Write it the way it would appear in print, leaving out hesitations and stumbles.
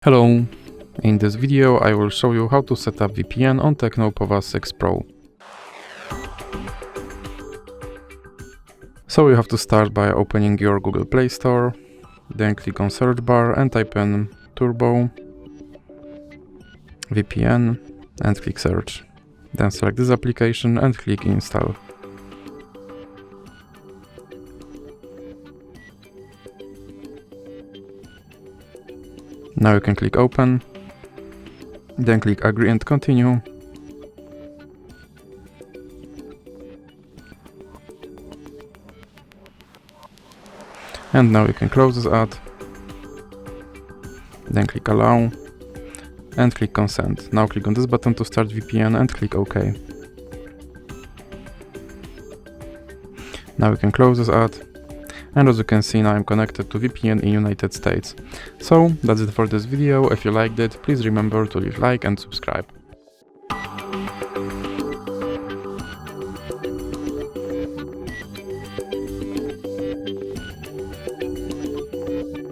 Hello! In this video I will show you how to set up VPN on TECNO Pova 6 Pro. So you have to start by opening your Google Play Store, then click on search bar and type in Turbo VPN and click search. Then select this application and click install. Now you can click open, then click agree and continue. And now you can close this ad, then click allow and click consent. Now click on this button to start VPN and click OK. Now you can close this ad. And as you can see, now I'm connected to VPN in United States. So that's it for this video. If you liked it, please remember to leave a like and subscribe.